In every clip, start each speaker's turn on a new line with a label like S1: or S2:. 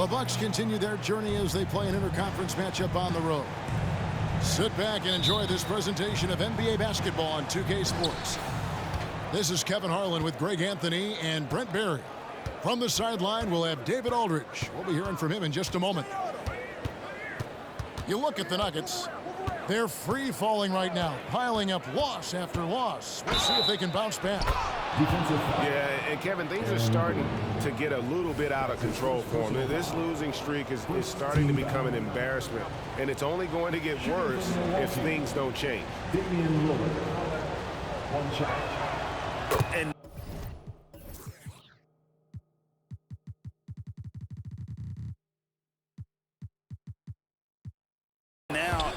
S1: The Bucks continue their journey as they play an interconference matchup on the road. Sit back and enjoy this presentation of NBA basketball on 2K Sports. This is Kevin Harlan with Greg Anthony and Brent Barry. From the sideline, we'll have David Aldridge. We'll be hearing from him in just a moment. You look at the Nuggets. They're free-falling right now, piling up loss after loss. We'll see if they can bounce back.
S2: Yeah, and Kevin, things are starting to get a little bit out of control for them. This losing streak is starting to become an embarrassment, and it's only going to get worse if things don't change. And now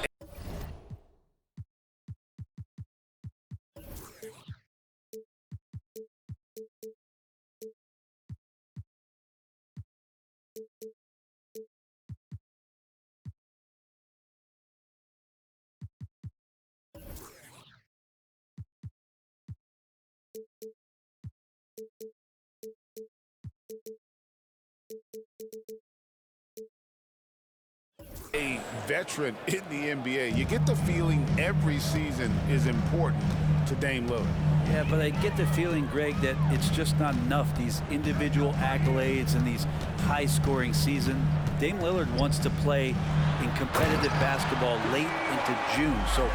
S2: a veteran in the NBA, you get the feeling every season is important to Dame Lillard.
S3: Yeah, but I get the feeling, Greg, that it's just not enough, these individual accolades and these high-scoring seasons. Dame Lillard wants to play in competitive basketball late into June, so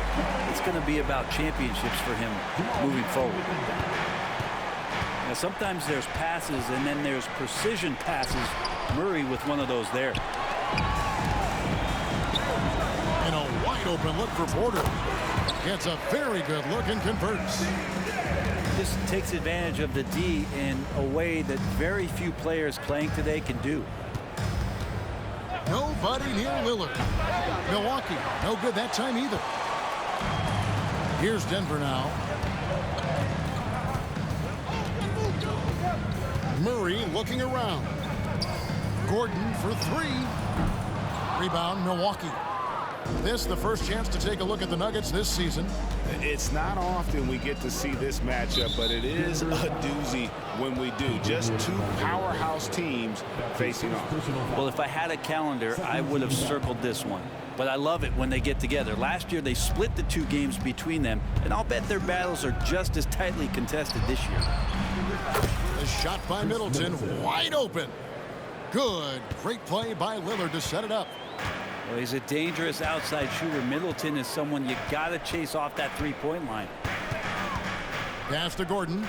S3: it's going to be about championships for him moving forward. Now, sometimes there's passes, and then there's precision passes. Murray with one of those there.
S1: And a wide-open look for Porter. Gets a very good look and converts.
S3: This takes advantage of the D in a way that very few players playing today can do.
S1: Nobody near Lillard. Milwaukee, no good that time either. Here's Denver now. Murray looking around. Gordon for three. Rebound, Milwaukee. This the first chance to take a look at the Nuggets this season.
S2: It's not often we get to see this matchup, but it is a doozy when we do. Just two powerhouse teams facing off.
S3: Well, if I had a calendar, I would have circled this one. But I love it when they get together. Last year, they split the two games between them, and I'll bet their battles are just as tightly contested this year.
S1: The shot by Middleton, wide open. Good. Great play by Lillard to set it up.
S3: Well, he's a dangerous outside shooter. Middleton is someone you got to chase off that three-point line.
S1: Pass to Gordon.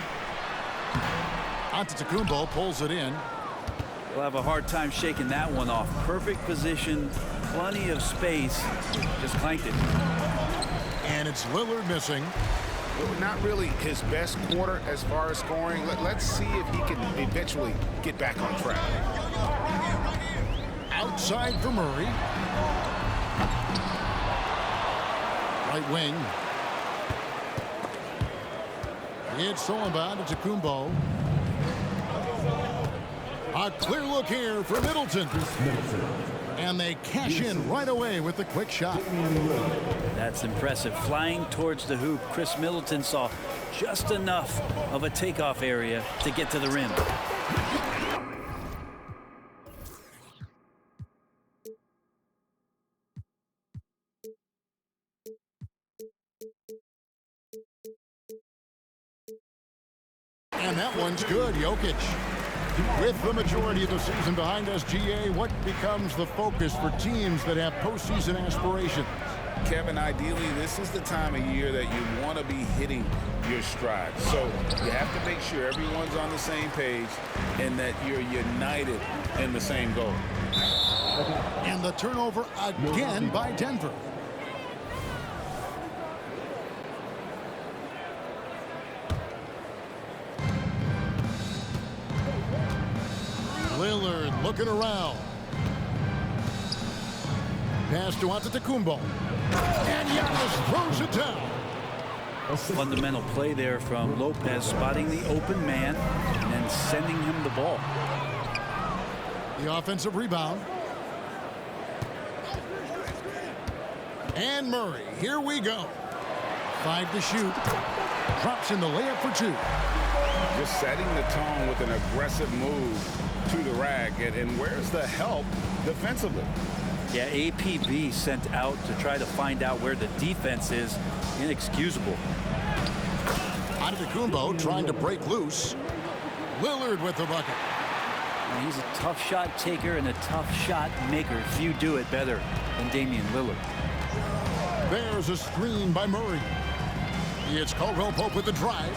S1: Antetokounmpo pulls it in.
S3: We'll have a hard time shaking that one off. Perfect position, plenty of space. Just clanked it.
S1: And it's Lillard missing.
S2: Not really his best quarter as far as scoring. Let's see if he can eventually get back on track.
S1: Outside for Murray. Right wing. It's stolen by Antetokounmpo. A clear look here for Middleton. And they cash in right away with the quick shot.
S3: That's impressive. Flying towards the hoop, Chris Middleton saw just enough of a takeoff area to get to the rim.
S1: And that one's good, Jokic. With the majority of the season behind us, GA, what becomes the focus for teams that have postseason aspirations?
S2: Kevin, ideally, this is the time of year that you want to be hitting your stride. So you have to make sure everyone's on the same page and that you're united in the same goal.
S1: And the turnover again by Denver. Lillard looking around. Pass to Antetokounmpo. And Giannis throws it down.
S3: Fundamental play there from Lopez, spotting the open man and then sending him the ball.
S1: The offensive rebound. And Murray, here we go. 5 to shoot. Drops in the layup for 2.
S4: just setting the tone with an aggressive move to the rack. And where's the help defensively?
S3: Yeah, APB sent out to try to find out where the defense is. Inexcusable.
S1: Antetokounmpo trying to break loose. Lillard with the bucket.
S3: And he's a tough shot taker and a tough shot maker. Few do it better than Damian Lillard.
S1: There's a screen by Murray. It's Caldwell Pope with the drive.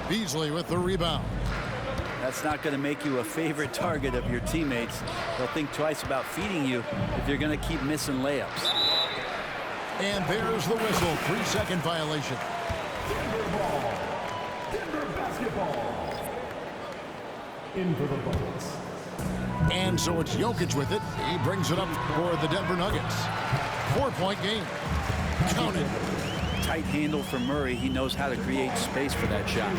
S1: Beasley with the rebound.
S3: That's not going to make you a favorite target of your teammates. They'll think twice about feeding you if you're going to keep missing layups.
S1: And there's the whistle. 3-second violation.
S5: Denver ball. Denver basketball. In for the Buckets.
S1: And so it's Jokic with it. He brings it up for the Denver Nuggets. 4-point game. Count it.
S3: Tight handle for Murray. He knows how to create space for that shot.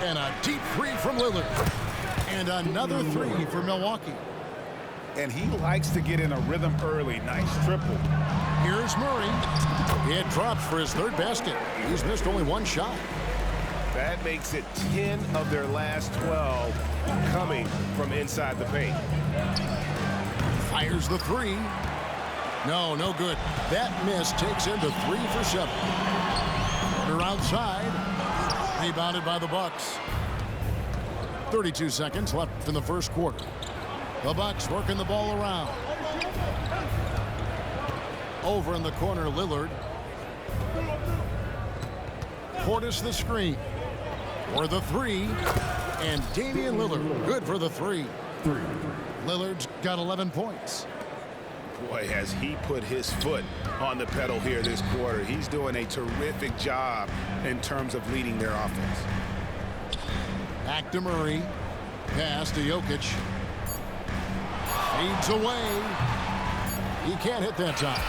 S1: And a deep three from Lillard. And another three for Milwaukee.
S4: And he likes to get in a rhythm early. Nice triple.
S1: Here's Murray. It drops for his third basket. He's missed only one shot.
S2: That makes it 10 of their last 12 coming from inside the paint.
S1: Fires the three. No good. That miss takes him to 3 for 7. They're outside. Rebounded by the Bucks. 32 seconds left in the first quarter. The Bucks working the ball around. Over in the corner, Lillard. Portis the screen. For the three. And Damian Lillard good for the three. Lillard's got 11 points.
S2: Boy, has he put his foot on the pedal here this quarter. He's doing a terrific job in terms of leading their offense.
S1: Back to Murray. Pass to Jokic. Fades away. He can't hit that time.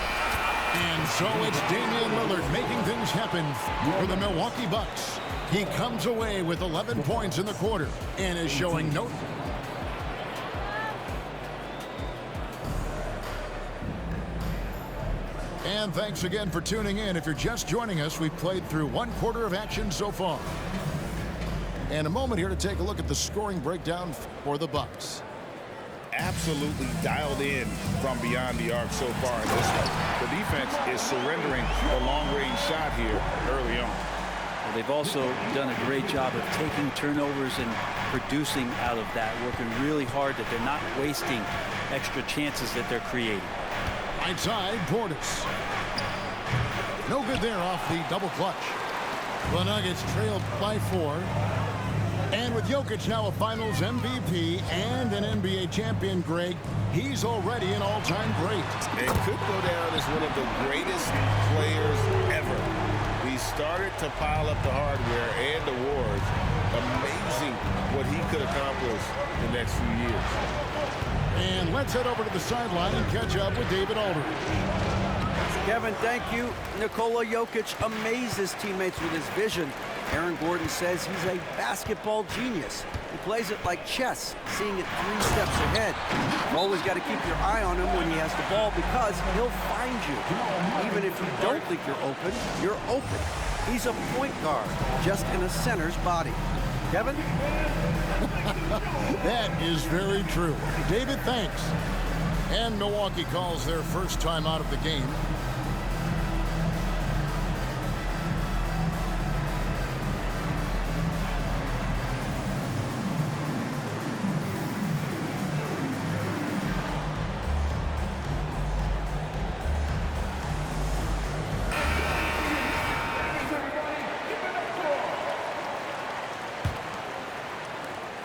S1: And so it's Damian Lillard making things happen for the Milwaukee Bucks. He comes away with 11 points in the quarter and is showing no... And thanks again for tuning in. If you're just joining us, we've played through one quarter of action so far. And a moment here to take a look at the scoring breakdown for the Bucks.
S4: Absolutely dialed in from beyond the arc so far in this one. The defense is surrendering the long-range shot here early on.
S3: Well, they've also done a great job of taking turnovers and producing out of that, working really hard that they're not wasting extra chances that they're creating.
S1: Right side, Portis. No good there off the double clutch. The Nuggets trailed by 4. And with Jokic now a Finals MVP and an NBA champion, Greg, he's already an all-time great.
S2: And could go down as one of the greatest players ever. He started to pile up the hardware and awards. Amazing what he could accomplish in the next few years.
S1: And let's head over to the sideline and catch up with David Aldridge.
S6: Kevin, thank you. Nikola Jokic amazes teammates with his vision. Aaron Gordon says he's a basketball genius. He plays it like chess, seeing it 3 steps ahead. You've always got to keep your eye on him when he has the ball because he'll find you. Even if you don't think you're open. He's a point guard, just in a center's body. Kevin?
S1: That is very true. David, thanks. And Milwaukee calls their first time out of the game.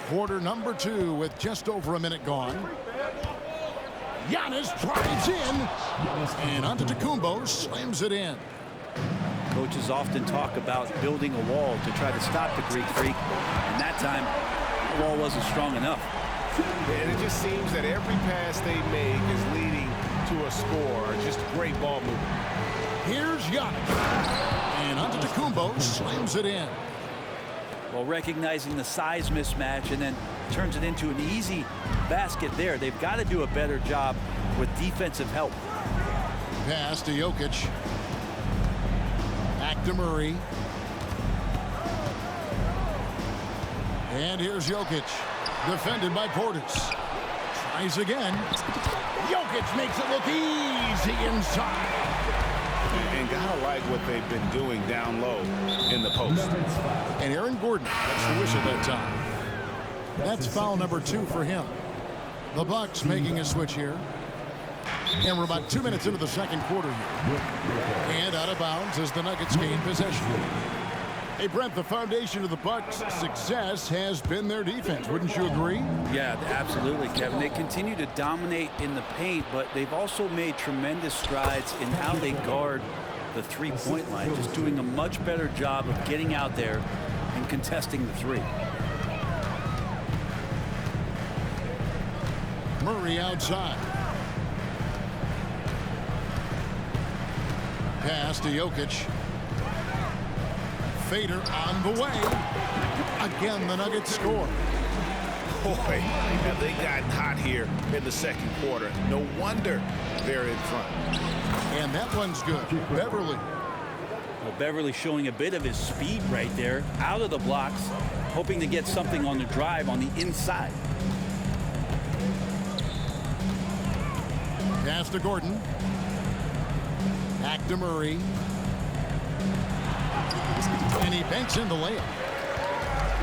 S1: Quarter number 2 with just over a minute gone. Giannis drives in, and Antetokounmpo slams it in.
S3: Coaches often talk about building a wall to try to stop the Greek Freak, and that time the wall wasn't strong enough.
S2: And it just seems that every pass they make is leading to a score. Just great ball movement.
S1: Here's Giannis, and Antetokounmpo slams it in.
S3: Well, recognizing the size mismatch and then turns it into an easy basket there. They've got to do a better job with defensive help.
S1: Pass to Jokic. Back to Murray. And here's Jokic, defended by Portis. Tries again. Jokic makes it look easy inside.
S4: And gotta like what they've been doing down low in the post.
S1: And Aaron Gordon gets the whistle that time. That's foul number 2 for him. The Bucks making a switch here. And we're about 2 minutes into the second quarter here. And out of bounds as the Nuggets gain possession. Hey, Brent, the foundation of the Bucks' success has been their defense. Wouldn't you agree?
S3: Yeah, absolutely, Kevin. They continue to dominate in the paint, but they've also made tremendous strides in how they guard the three-point line, just doing a much better job of getting out there and contesting the three.
S1: Murray outside. Pass to Jokic. Fader on the way. Again, the Nuggets score.
S4: Boy, have they gotten hot here in the second quarter. No wonder they're in front.
S1: And that one's good. Beverly.
S3: Well, Beverly showing a bit of his speed right there, out of the blocks, hoping to get something on the drive on the inside.
S1: Pass to Gordon. Back to Murray. And he banks in the layup.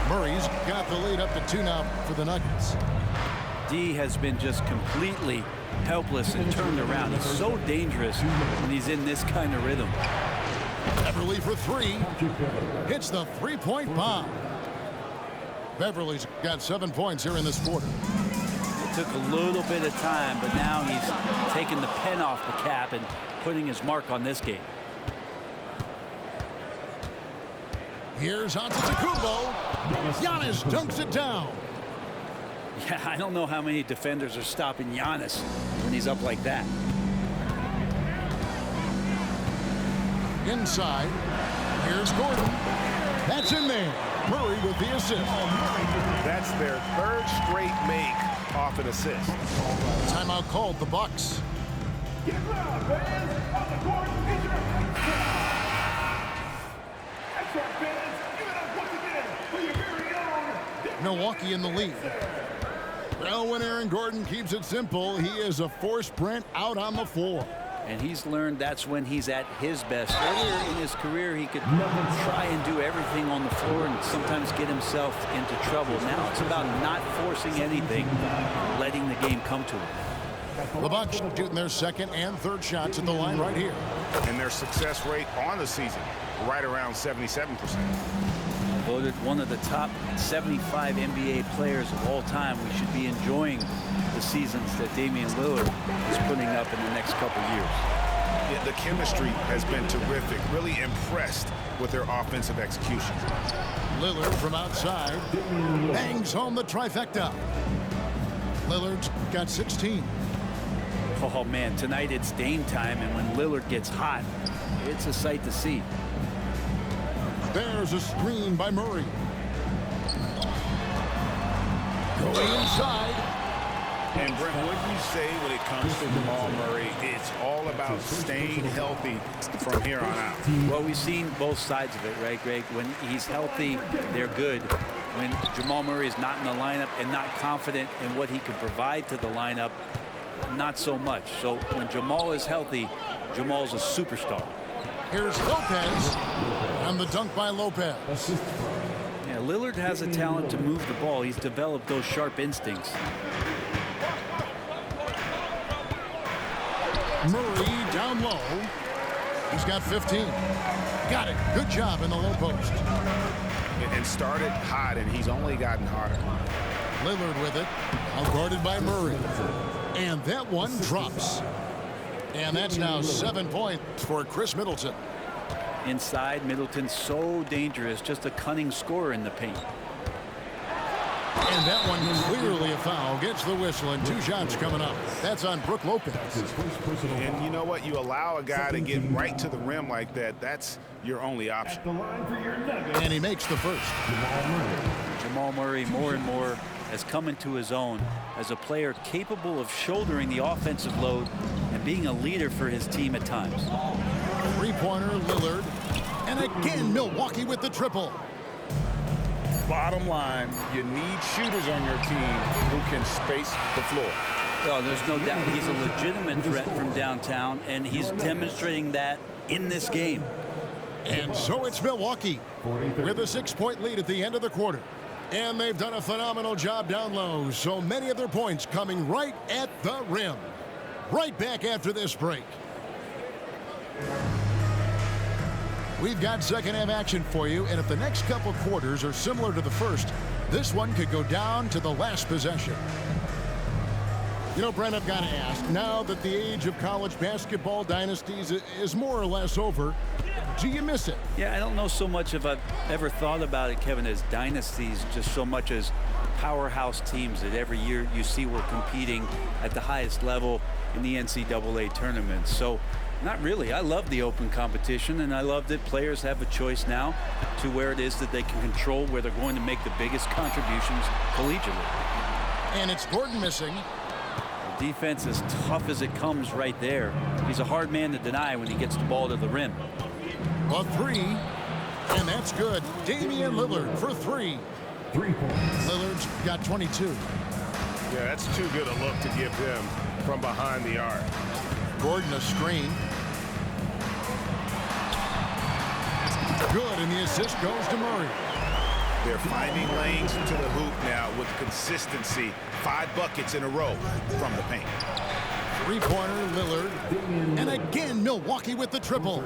S1: Murray's got the lead up to 2 now for the Nuggets.
S3: D has been just completely helpless and turned around. He's so dangerous when he's in this kind of rhythm.
S1: Beverly for 3. Hits the three-point bomb. Beverly's got 7 points here in this quarter.
S3: It took a little bit of time, but now he's taking the pen off the cap and putting his mark on this game.
S1: Here's Antetokounmpo. Giannis dunks it down.
S3: Yeah, I don't know how many defenders are stopping Giannis when he's up like that.
S1: Inside. Here's Gordon. That's in there. Murray with the assist.
S2: That's their 3rd straight make off an assist.
S1: Timeout called the Bucks.
S5: Get loud, fans! On the court, it's your extra fans, give it up once again for your very own
S1: Milwaukee in the lead. Well, when Aaron Gordon keeps it simple, he is a force Brent out on the floor.
S3: And he's learned that's when he's at his best. Earlier in his career, he could try and do everything on the floor and sometimes get himself into trouble. Now it's about not forcing anything, letting the game come to him.
S1: The Bucks shooting their 2nd and 3rd shots at the line right here.
S4: And their success rate on the season, right around 77%.
S3: Voted one of the top 75 NBA players of all time. We should be enjoying the seasons that Damian Lillard is putting up in the next couple years.
S4: Yeah, the chemistry has been terrific. Really impressed with their offensive execution.
S1: Lillard from outside bangs home the trifecta. Lillard's got 16.
S3: Oh man, tonight it's Dame time, and when Lillard gets hot, it's a sight to see.
S1: There's a screen by Murray. Going inside.
S4: And Brent, what do you say when it comes to Jamal Murray? It's all about staying healthy from here on out.
S3: Well, we've seen both sides of it, right, Greg? When he's healthy, they're good. When Jamal Murray is not in the lineup and not confident in what he can provide to the lineup, not so much. So when Jamal is healthy, Jamal's a superstar.
S1: Here's Lopez. And the dunk by Lopez.
S3: Yeah, Lillard has a talent to move the ball. He's developed those sharp instincts.
S1: Murray down low. He's got 15. Got it. Good job in the low post.
S4: And started hot, and he's only gotten hotter.
S1: Lillard with it. Now guarded by Murray. And that one drops. And that's now 7 points for Chris Middleton.
S3: Inside, Middleton's so dangerous, just a cunning scorer in the paint.
S1: And that one clearly a foul. Gets the whistle, and 2 shots coming up. That's on Brook Lopez.
S4: And you know what? You allow a guy to get right to the rim like that. That's your only option.
S1: And he makes the first.
S3: Jamal Murray more and more has come into his own as a player capable of shouldering the offensive load and being a leader for his team at times.
S1: Three-pointer, Lillard. And again, Milwaukee with the triple.
S4: Bottom line, you need shooters on your team who can space the floor.
S3: Well, there's no doubt he's a legitimate threat from downtown, and he's demonstrating that in this game.
S1: And so it's Milwaukee with a 6-point lead at the end of the quarter. And they've done a phenomenal job down low. So many of their points coming right at the rim. Right back after this break. We've got second half action for you. And if the next couple quarters are similar to the first, this one could go down to the last possession. You know, Brent, I've got to ask, now that the age of college basketball dynasties is more or less over, do you miss it?
S3: Yeah, I don't know so much if I've ever thought about it, Kevin, as dynasties, just so much as powerhouse teams that every year you see we're competing at the highest level in the NCAA tournament. So not really. I love the open competition, and I love that players have a choice now to where it is that they can control where they're going to make the biggest contributions collegiately.
S1: And it's Gordon missing.
S3: Defense as tough as it comes right there. He's a hard man to deny when he gets the ball to the rim.
S1: A three, and that's good. Damian Lillard for 3.
S5: 3 points.
S1: Lillard's got 22.
S2: Yeah, that's too good a look to give them from behind the arc.
S1: Gordon a screen. Good, and the assist goes to Murray.
S4: They're finding lanes to the hoop now with consistency. 5 buckets in a row from the paint.
S1: 3-pointer, Lillard. And again, Milwaukee with the triple.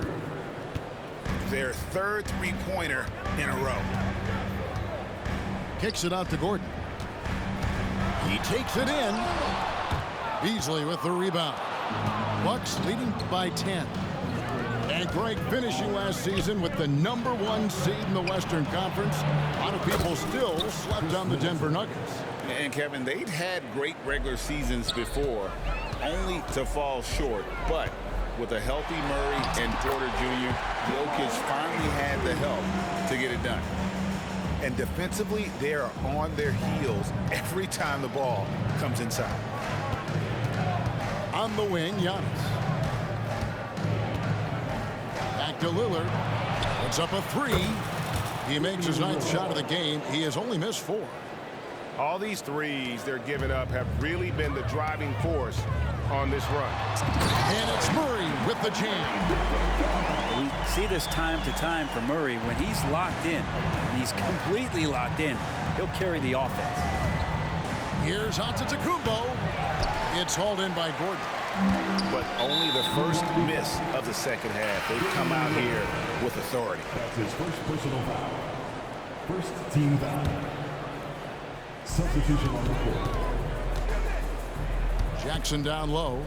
S4: Their 3rd 3-pointer in a row.
S1: Kicks it out to Gordon. He takes it in. Beasley with the rebound. Bucks leading by 10. And Greg finishing last season with the #1 seed in the Western Conference. A lot of people still slept on the Denver Nuggets.
S4: And Kevin, they'd had great regular seasons before, only to fall short. But with a healthy Murray and Porter Jr., Jokic finally had the help to get it done. And defensively, they are on their heels every time the ball comes inside.
S1: On the wing, Giannis. Back to Lillard. Puts up a 3. He makes his 9th shot of the game. He has only missed 4.
S2: All these threes they're giving up have really been the driving force on this run.
S1: And it's Murray with the jam.
S3: We see this time to time for Murray. When he's locked in, and he's completely locked in, he'll carry the offense.
S1: Here's Antetokounmpo. It's hauled in by Gordon.
S4: But only the first miss of the second half. They've come out here with authority.
S5: That's his first personal foul. First team foul. Substitution on the court.
S1: Jackson down low.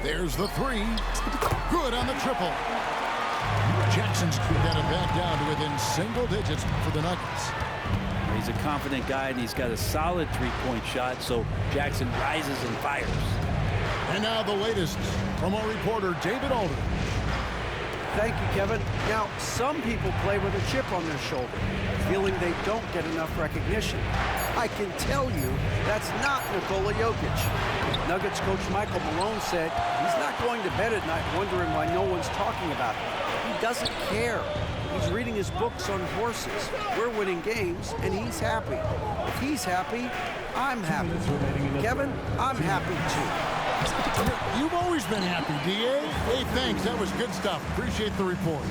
S1: There's the 3. Good on the triple. Jackson's got it back down to within single digits for the Nuggets.
S3: He's a confident guy, and he's got a solid 3-point shot, so Jackson rises and fires.
S1: And now the latest from our reporter, David Alder.
S6: Thank you, Kevin. Now, some people play with a chip on their shoulder, feeling they don't get enough recognition. I can tell you that's not Nikola Jokic. Nuggets coach Michael Malone said he's not going to bed at night wondering why no one's talking about him. He doesn't care. He's reading his books on horses. We're winning games, and he's happy. If he's happy, I'm happy. Kevin, I'm happy too.
S1: You've always been happy, D.A. Hey, thanks. That was good stuff. Appreciate the report.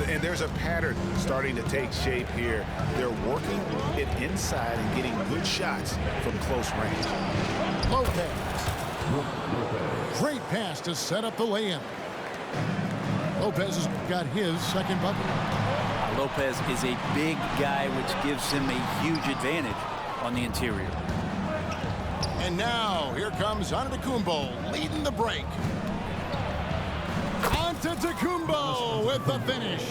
S4: And there's a pattern starting to take shape here. They're working it inside and getting good shots from close range.
S1: Lopez. Great pass to set up the lay-in. Lopez has got his second bucket.
S3: Lopez is a big guy, which gives him a huge advantage on the interior.
S1: And now, here comes Antetokounmpo leading the break. Antetokounmpo with the finish.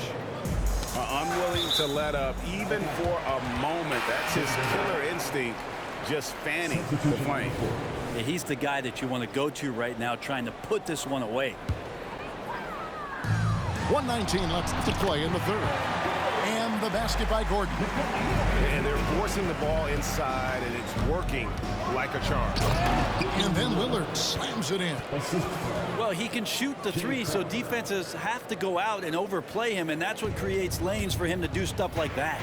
S2: Unwilling to let up even for a moment. That's his killer instinct, just fanning the flame.
S3: Yeah, he's the guy that you want to go to right now, trying to put this one away.
S1: 1:19 left to play in the third. And the basket by Gordon.
S2: And they're forcing the ball inside, and it's working like a charm.
S1: And then Lillard slams it in.
S3: Well, he can shoot the three, so defenses have to go out and overplay him, and that's what creates lanes for him to do stuff like that.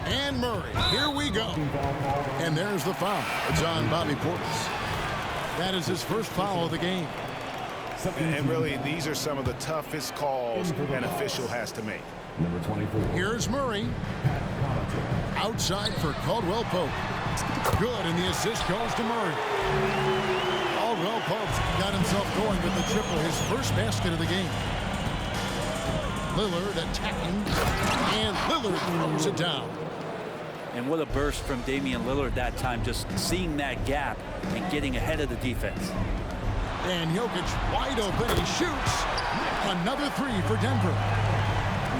S1: And Murray, here we go. And there's the foul. It's on Bobby Portis. That is his first foul of the game.
S2: And really, these are some of the toughest calls an official has to make.
S5: Number 24.
S1: Here's Murray. Outside for Caldwell Pope. Good, and the assist goes to Murray. Caldwell Pope got himself going with the triple, his first basket of the game. Lillard attacking, and Lillard throws it down.
S3: And what a burst from Damian Lillard that time, just seeing that gap and getting ahead of the defense.
S1: And Jokic wide open, he shoots. Another three for Denver.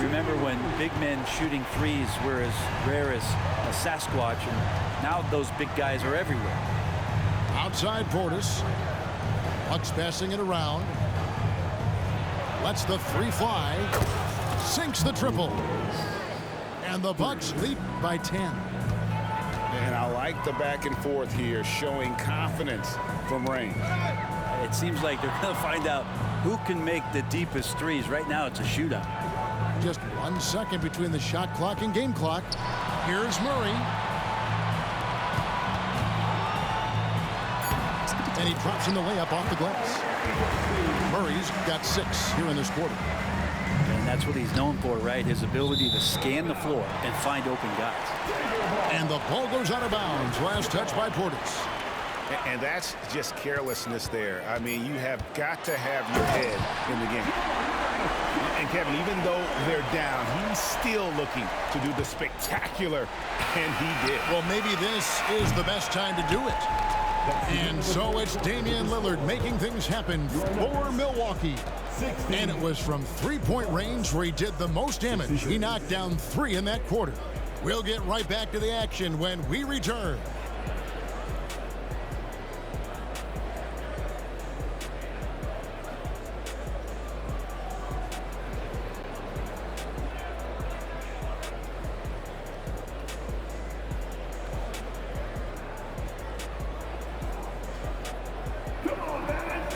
S3: Remember when big men shooting threes were as rare as a Sasquatch, and now those big guys are everywhere.
S1: Outside Portis. Bucks passing it around. Lets the three fly. Sinks the triple. And the Bucks lead by 10.
S4: And I like the back and forth here, showing confidence from range.
S3: It seems like they're going to find out who can make the deepest threes. Right now, it's a shootout.
S1: Just 1 second between the shot clock and game clock. Here's Murray. And he drops in the layup off the glass. Murray's got 6 here in this quarter.
S3: And that's what he's known for, right? His ability to scan the floor and find open guys.
S1: And the ball goes out of bounds. Last touch by Portis.
S2: And that's just carelessness there. I mean, you have got to have your head in the game. And Kevin, even though they're down, he's still looking to do the spectacular, and he did.
S1: Well, maybe this is the best time to do it. And so it's Damian Lillard making things happen for Milwaukee. And it was from three-point range where he did the most damage. He knocked down 3 in that quarter. We'll get right back to the action when we return.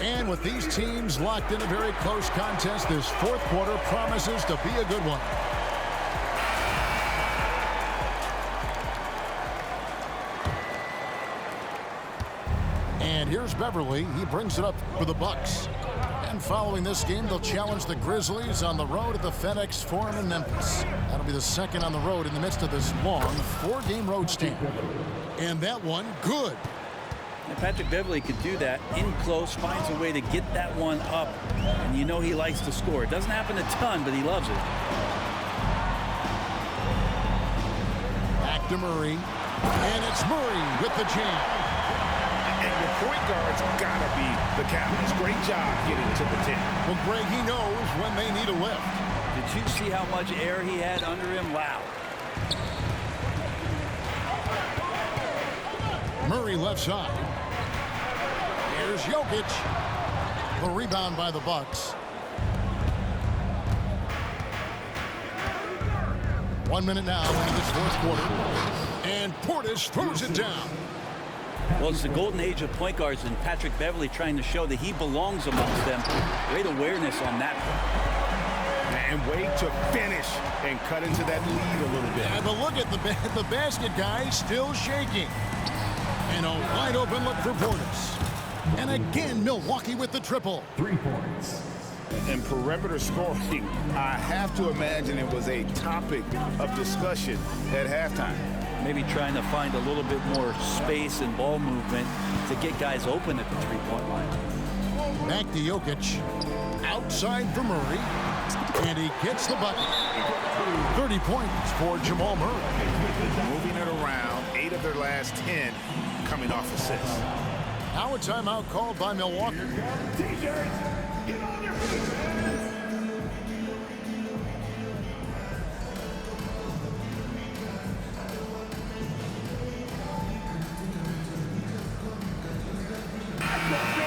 S1: And with these teams locked in a very close contest, this fourth quarter promises to be a good one. And here's Beverly. He brings it up for the Bucks. And following this game, they'll challenge the Grizzlies on the road at the FedEx Forum in Memphis. That'll be the second on the road in the midst of this long 4-game road stint. And that one, good.
S3: And Patrick Beverly could do that in close, finds a way to get that one up, and you know he likes to score. It doesn't happen a ton, but he loves it.
S1: Back to Murray, and it's Murray with the jam.
S2: And your point guard's got to be the captain's. Great job getting to the 10.
S1: Well, Greg, he knows when they need a lift.
S3: Did you see how much air he had under him? Wow.
S1: Murray left side. Here's Jokic. The rebound by the Bucks. 1 minute now into this fourth quarter. And Portis throws it down.
S3: Well, it's the golden age of point guards, and Patrick Beverly trying to show that he belongs amongst them. Great awareness on that one.
S2: And wait to finish and cut into that lead a little bit.
S1: Yeah, but look at the basket guy still shaking. And a wide open look for Portis. And again, Milwaukee with the triple.
S5: 3 points.
S4: And perimeter scoring, I have to imagine it was a topic of discussion at halftime.
S3: Maybe trying to find a little bit more space and ball movement to get guys open at the three-point line.
S1: Back to Jokic. Outside for Murray. And he gets the bucket. 30 points for Jamal Murray.
S2: Moving it around, 8 of their last 10 coming off assists.
S1: Now a timeout called by Milwaukee.
S5: T-shirts, get on your feet.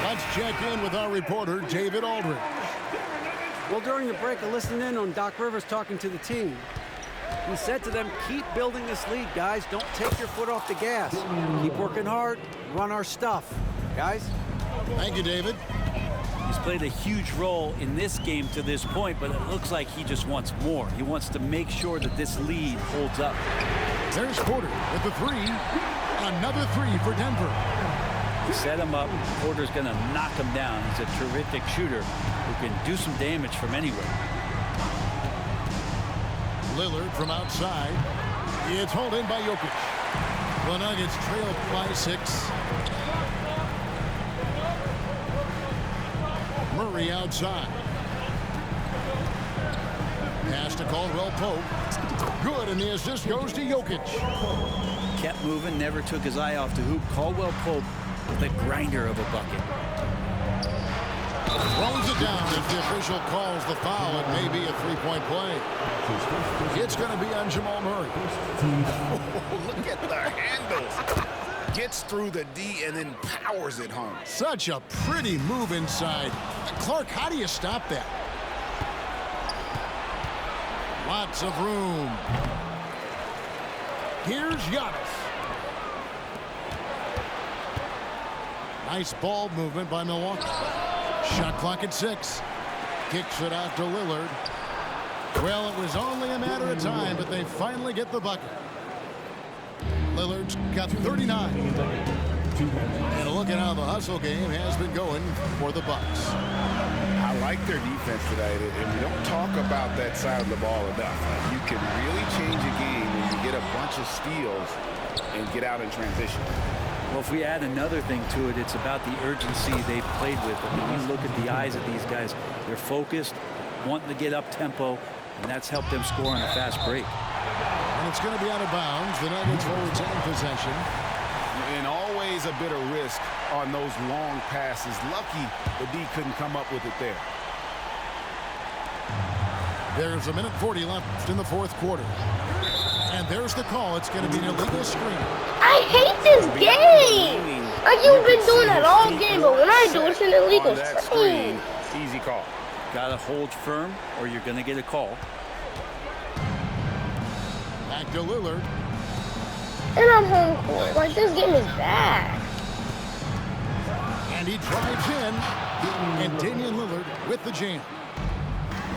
S1: Let's check in with our reporter, David Aldridge.
S7: Well, during the break, I listened in on Doc Rivers talking to the team.
S6: He said to them, keep building this lead, guys. Don't take your foot off the gas. Keep working hard, run our stuff. Guys?
S1: Thank you, David.
S3: He's played a huge role in this game to this point, but it looks like he just wants more. He wants to make sure that this lead holds up.
S1: There's Porter with the three. Another three for Denver.
S3: Set him up. Porter's going to knock him down. He's a terrific shooter who can do some damage from anywhere.
S1: Lillard from outside. It's hauled in by Jokic. The Nuggets trail by 6. Murray outside. Pass to Caldwell Pope. Good, and the assist goes to Jokic.
S3: Kept moving, never took his eye off the hoop. Caldwell Pope with a grinder of a bucket.
S1: Throws it down as the official calls the foul. It may be a three-point play. It's going to be on Jamal Murray.
S4: Oh, look at the handles. Gets through the D and then powers it home.
S1: Such a pretty move inside. Clark, how do you stop that? Lots of room. Here's Giannis. Nice ball movement by Milwaukee. Shot clock at 6. Kicks it out to Lillard. Well, it was only a matter of time, but they finally get the bucket. Lillard's got 39. And look at how the hustle game has been going for the Bucks.
S2: I like their defense tonight, and we don't talk about that side of the ball enough. You can really change a game when you get a bunch of steals and get out in transition.
S3: Well, if we add another thing to it, it's about the urgency they've played with. I mean, you look at the eyes of these guys. They're focused, wanting to get up tempo, and that's helped them score on a fast break.
S1: And it's going to be out of bounds. The Nuggets will retain possession.
S2: And always a bit of risk on those long passes. Lucky the D couldn't come up with it there.
S1: There's a minute 40 left in the fourth quarter. And there's the call. It's going to be an illegal screen.
S7: I hate this game. Like you've been doing that all game, but when I do, it's an illegal screen.
S2: Easy call.
S3: Got to hold firm, or you're going to get a call.
S1: Back to Lillard.
S7: And I'm home court. Like this game is bad.
S1: And he drives in. And Damian Lillard with the jam.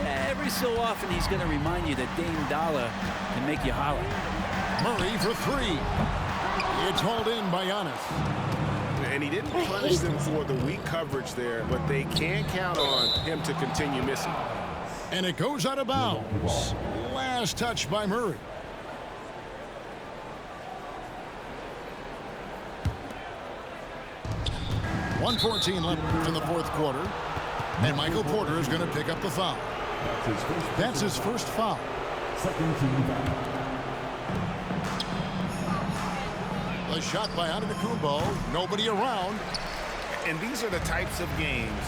S3: Every so often, he's going to remind you that Dame Dollar can make you holler.
S1: Murray for 3. It's hauled in by Giannis.
S2: And he didn't punish them for the weak coverage there, but they can't count on him to continue missing.
S1: And it goes out of bounds. Last touch by Murray. .114 left in the fourth quarter. And Michael Porter is going to pick up the foul. That's his first foul.
S5: Second team foul.
S1: The shot by Antetokounmpo. Nobody around.
S2: And these are the types of games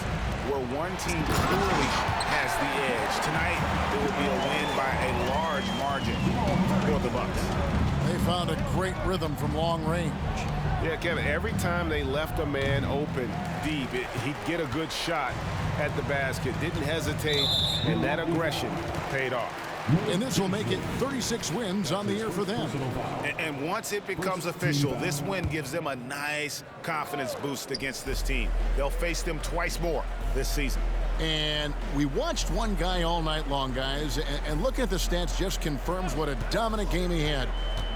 S2: where one team clearly has the edge. Tonight, it will be a win by a large margin for the Bucks.
S1: They found a great rhythm from long range.
S2: Yeah, Kevin, every time they left a man open deep, he'd get a good shot at the basket. Didn't hesitate, and that aggression paid off.
S1: And this will make it 36 wins on the year for them.
S2: And once it becomes official, this win gives them a nice confidence boost against this team. They'll face them twice more this season.
S1: And we watched one guy all night long, guys, and looking at the stats just confirms what a dominant game he had.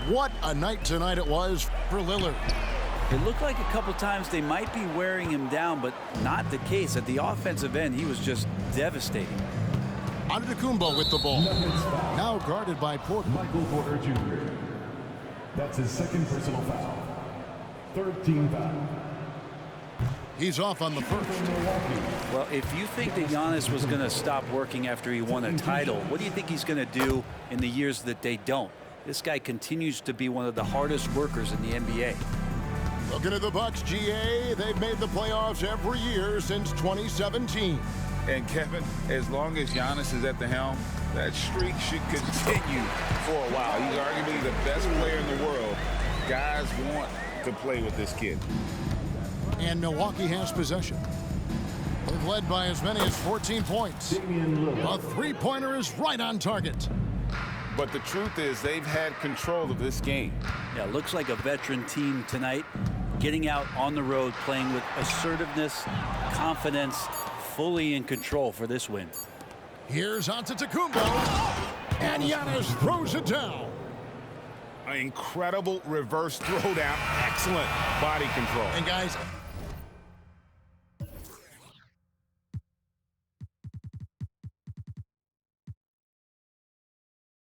S1: What a night tonight it was for Lillard.
S3: It looked like a couple times they might be wearing him down, but not the case. At the offensive end, he was just devastating.
S1: Antetokounmpo with the ball. Now guarded by Porter.
S5: Michael Porter Jr. That's his second personal foul. Third team foul.
S1: He's off on the first.
S3: Well, if you think that Giannis was going to stop working after he won a title, what do you think he's going to do in the years that they don't? This guy continues to be one of the hardest workers in the NBA.
S1: Looking at the Bucks, GA, they've made the playoffs every year since 2017.
S4: And Kevin, as long as Giannis is at the helm, that streak should continue for a while. He's arguably the best player in the world. Guys want to play with this kid.
S1: And Milwaukee has possession. They've led by as many as 14 points. A three-pointer is right on target.
S4: But the truth is they've had control of this game.
S3: Yeah, looks like a veteran team tonight, getting out on the road, playing with assertiveness, confidence, fully in control for this win.
S1: Here's Antetokounmpo, and Giannis throws it down.
S2: An incredible reverse throwdown. Excellent body control.
S1: And guys,